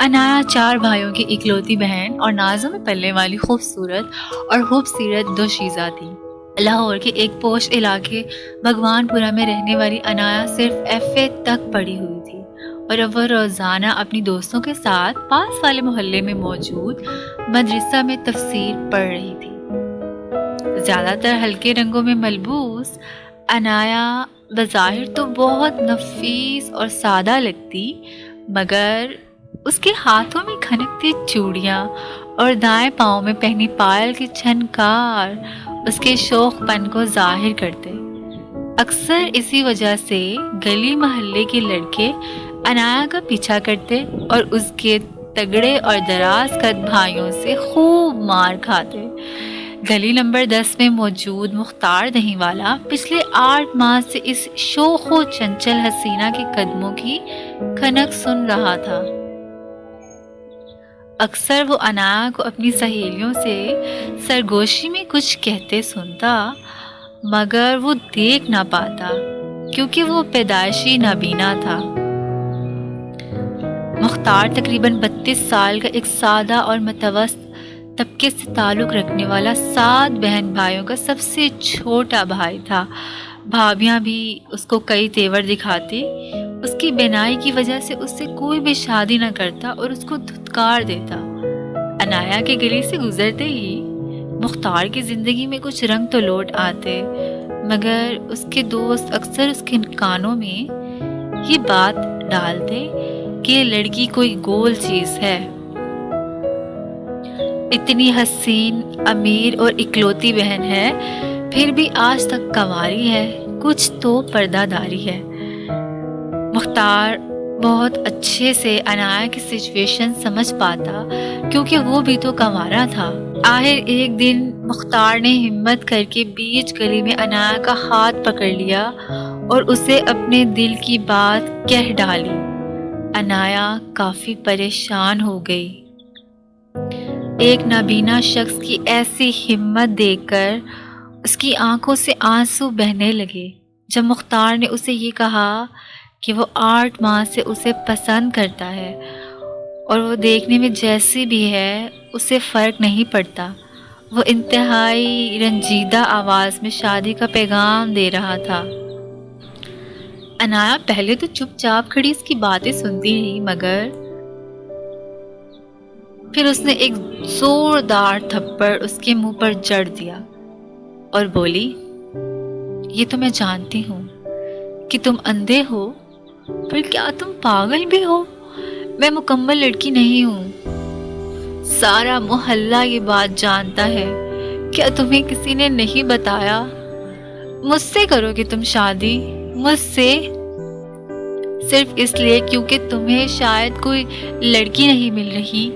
انایا 4 بھائیوں کی اکلوتی بہن اور نازوں میں پلنے والی خوبصورت دوشیزہ تھی۔ لاہور کے ایک پوش علاقے بھگوان پورہ میں رہنے والی انایا صرف FA تک پڑھی ہوئی تھی اور اب وہ روزانہ اپنی دوستوں کے ساتھ پاس والے محلے میں موجود مدرسہ میں تفسیر پڑھ رہی تھی۔ زیادہ تر ہلکے رنگوں میں ملبوس انایا بظاہر تو بہت نفیس اور سادہ لگتی، مگر اس کے ہاتھوں میں کھنکتی چوڑیاں اور دائیں پاؤں میں پہنی پائل کی چھنکار اس کے شوخ پن کو ظاہر کرتے۔ اکثر اسی وجہ سے گلی محلے کے لڑکے انایا کا پیچھا کرتے اور اس کے تگڑے اور دراز قد بھائیوں سے خوب مار کھاتے۔ گلی نمبر 10 میں موجود مختار دہی والا پچھلے 8 ماہ سے اس شوخ و چنچل حسینہ کے قدموں کی کھنک سن رہا تھا۔ اکثر وہ انایا کو اپنی سہیلیوں سے سرگوشی میں کچھ کہتے سنتا، مگر وہ دیکھ نہ پاتا کیونکہ وہ پیدائشی نابینا تھا۔ مختار تقریباً 32 سال کا ایک سادہ اور متوسط طبقے سے تعلق رکھنے والا 7 بہن بھائیوں کا سب سے چھوٹا بھائی تھا۔ بھابیاں بھی اس کو کئی تیور دکھاتی، اس کی بینائی کی وجہ سے اس سے کوئی بھی شادی نہ کرتا اور اس کو دھتکار دیتا۔ انایا کے گلی سے گزرتے ہی مختار کی زندگی میں کچھ رنگ تو لوٹ آتے، مگر اس کے دوست اکثر اس کے کانوں میں یہ بات ڈالتے کہ یہ لڑکی کوئی گول چیز ہے، اتنی حسین، امیر اور اکلوتی بہن ہے، پھر بھی آج تک کنواری ہے، کچھ تو پردہ داری ہے۔ مختار بہت اچھے سے انایا کی سچویشن سمجھ پاتا کیونکہ وہ بھی تو کنوارا تھا۔ آخر ایک دن مختار نے ہمت کر کے بیچ گلی میں انایا کا ہاتھ پکڑ لیا اور اسے اپنے دل کی بات کہہ ڈالی۔ انایا کافی پریشان ہو گئی۔ ایک نابینا شخص کی ایسی ہمت دیکھ کر اس کی آنکھوں سے آنسو بہنے لگے۔ جب مختار نے اسے یہ کہا کہ وہ 8 ماہ سے اسے پسند کرتا ہے اور وہ دیکھنے میں جیسی بھی ہے اسے فرق نہیں پڑتا، وہ انتہائی رنجیدہ آواز میں شادی کا پیغام دے رہا تھا۔ انایا پہلے تو چپ چاپ کھڑی اس کی باتیں سنتی رہی، مگر پھر اس نے ایک زوردار تھپڑ اس کے منہ پر جڑ دیا اور بولی، یہ تو میں جانتی ہوں کہ تم اندھے ہو، پر کیا تم پاگل بھی ہو؟ میں مکمل لڑکی نہیں ہوں، سارا محلہ یہ بات جانتا ہے، کیا تمہیں کسی نے نہیں بتایا؟ مجھ سے کرو گے تم شادی؟ مجھ سے صرف اس لیے کیونکہ تمہیں شاید کوئی لڑکی نہیں مل رہی؟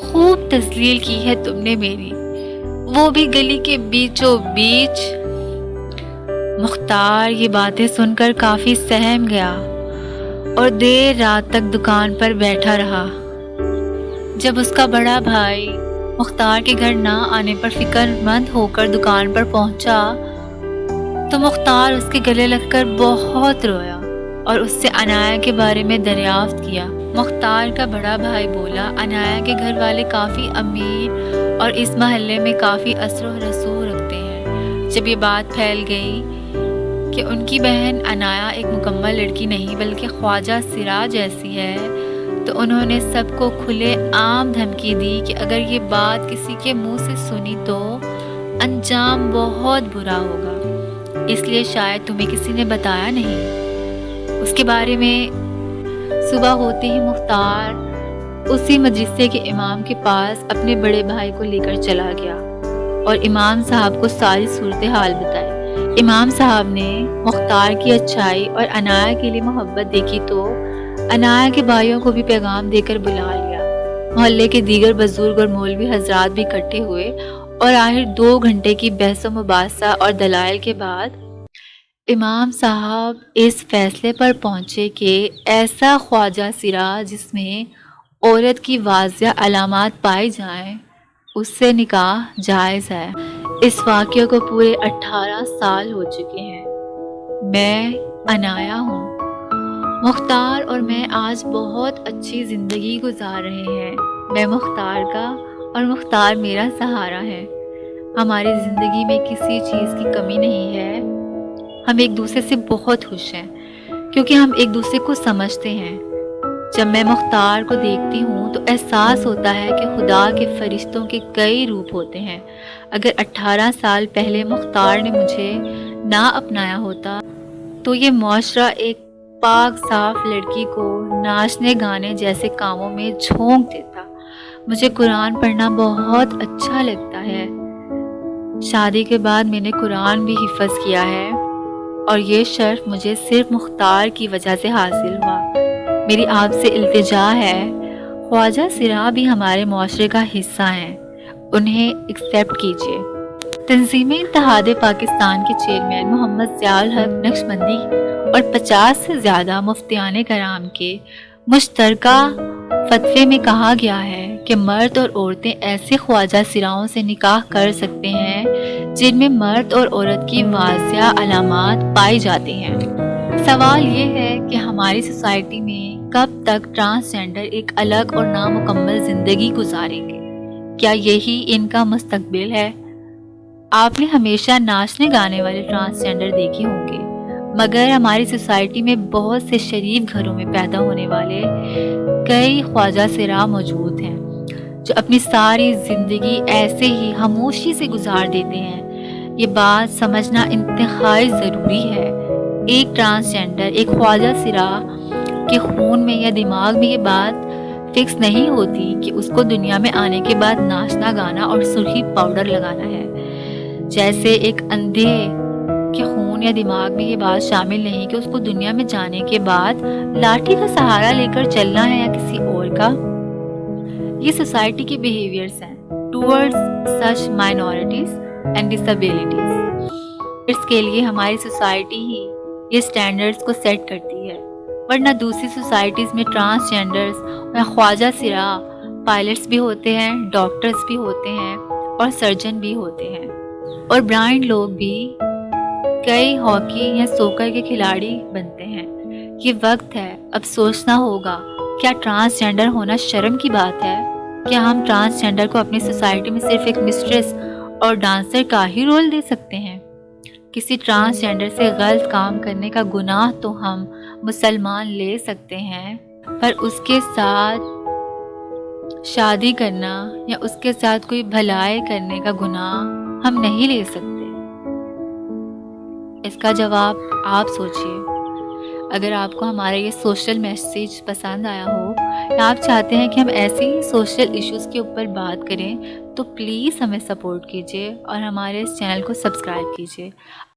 خوب تذلیل کی ہے تم نے میری، وہ بھی گلی کے بیچوں بیچ۔ مختار یہ باتیں سن کر کافی سہم گیا اور دیر رات تک دکان پر بیٹھا رہا۔ جب اس کا بڑا بھائی مختار کے گھر نہ آنے پر فکر مند ہو کر دکان پر پہنچا تو مختار اس کے گلے لگ کر بہت رویا اور اس سے انایا کے بارے میں دریافت کیا۔ مختار کا بڑا بھائی بولا، انایا کے گھر والے کافی امیر اور اس محلے میں کافی اثر و رسوخ رکھتے ہیں۔ جب یہ بات پھیل گئی کہ ان کی بہن انایا ایک مکمل لڑکی نہیں بلکہ خواجہ سراج جیسی ہے، تو انہوں نے سب کو کھلے عام دھمکی دی کہ اگر یہ بات کسی کے منہ سے سنی تو انجام بہت برا ہوگا، اس لیے شاید تمہیں کسی نے بتایا نہیں۔ اس کے بارے میں صبح ہوتے ہی مختار اسی مدرسے کے امام کے پاس اپنے بڑے بھائی کو لے کر چلا گیا اور امام صاحب کو ساری صورتحال بتائی۔ امام صاحب نے مختار کی اچھائی اور انایا کے لیے محبت دیکھی تو انایا کے بھائیوں کو بھی پیغام دے کر بلا لیا۔ محلے کے دیگر بزرگ اور مولوی حضرات بھی اکٹھے ہوئے اور آخر 2 گھنٹے کی بحث و مباحثہ اور دلائل کے بعد امام صاحب اس فیصلے پر پہنچے کہ ایسا خواجہ سراج جس میں عورت کی واضح علامات پائی جائیں اس سے نکاح جائز ہے۔ اس واقعے کو پورے 18 سال ہو چکے ہیں۔ میں انایا ہوں۔ مختار اور میں آج بہت اچھی زندگی گزار رہے ہیں۔ میں مختار کا اور مختار میرا سہارا ہے۔ ہماری زندگی میں کسی چیز کی کمی نہیں ہے۔ ہم ایک دوسرے سے بہت خوش ہیں کیونکہ ہم ایک دوسرے کو سمجھتے ہیں۔ جب میں مختار کو دیکھتی ہوں تو احساس ہوتا ہے کہ خدا کے فرشتوں کے کئی روپ ہوتے ہیں۔ اگر 18 سال پہلے مختار نے مجھے نہ اپنایا ہوتا تو یہ معاشرہ ایک پاک صاف لڑکی کو ناچنے گانے جیسے کاموں میں جھونک دیتا۔ مجھے قرآن پڑھنا بہت اچھا لگتا ہے۔ شادی کے بعد میں نے قرآن بھی حفظ کیا ہے اور یہ شرف مجھے صرف مختار کی وجہ سے حاصل ہوا۔ میری آپ سے التجا ہے، خواجہ سرا بھی ہمارے معاشرے کا حصہ ہیں، انہیں ایکسیپٹ کیجیے۔ تنظیم اتحاد پاکستان کے چیئرمین محمد ضیاء الحق نقشبندی اور 50 سے زیادہ مفتیان کرام کے مشترکہ فتوے میں کہا گیا ہے کہ مرد اور عورتیں ایسے خواجہ سراؤں سے نکاح کر سکتے ہیں جن میں مرد اور عورت کی واضح علامات پائی جاتی ہیں۔ سوال یہ ہے کہ ہماری سوسائٹی میں کب تک ٹرانسجینڈر ایک الگ اور نامکمل زندگی گزاریں گے؟ کیا یہی ان کا مستقبل ہے؟ آپ نے ہمیشہ ناچنے گانے والے ٹرانسجینڈر دیکھے ہوں گے، مگر ہماری سوسائٹی میں بہت سے شریف گھروں میں پیدا ہونے والے کئی خواجہ سرا موجود ہیں جو اپنی ساری زندگی ایسے ہی خاموشی سے گزار دیتے ہیں۔ یہ بات سمجھنا انتہائی ضروری ہے۔ ایک ٹرانسجینڈر، ایک خواجہ سرا کے خون میں یا دماغ میں یہ بات فکس نہیں ہوتی کہ اس کو دنیا میں آنے کے بعد ناچنا گانا اور سرخی پاؤڈر لگانا ہے۔ جیسے ایک اندھے کے خون یا دماغ میں یہ بات شامل نہیں کہ اس کو دنیا میں جانے کے بعد لاٹھی کا سہارا لے کر چلنا ہے یا کسی اور کا۔ یہ سوسائٹی کے بیہیویئرز ہیں towards such minorities and disabilities. اس کے لیے ہماری سوسائٹی ہی یہ سٹینڈرڈز کو سیٹ کرتی ہے، ورنہ دوسری سوسائٹیز میں ٹرانسجینڈرز یا خواجہ سرا پائلٹس بھی ہوتے ہیں، ڈاکٹرز بھی ہوتے ہیں اور سرجن بھی ہوتے ہیں، اور بلائنڈ لوگ بھی کئی ہاکی یا سوکر کے کھلاڑی بنتے ہیں۔ یہ وقت ہے اب سوچنا ہوگا، کیا ٹرانسجینڈر ہونا شرم کی بات ہے؟ کیا ہم ٹرانسجینڈر کو اپنی سوسائٹی میں صرف ایک مسٹریس اور ڈانسر کا ہی رول دے سکتے ہیں؟ کسی ٹرانسجینڈر سے غلط کام کرنے کا گناہ تو ہم مسلمان لے سکتے ہیں، پر اس کے ساتھ شادی کرنا یا اس کے ساتھ کوئی بھلائی کرنے کا گناہ ہم نہیں لے سکتے۔ اس کا جواب آپ سوچئے۔ اگر آپ کو ہمارا یہ سوشل میسیج پسند آیا ہو یا آپ چاہتے ہیں کہ ہم ایسے ہی سوشل ایشوز کے اوپر بات کریں تو پلیز ہمیں سپورٹ کیجیے اور ہمارے اس چینل کو سبسکرائب کیجیے۔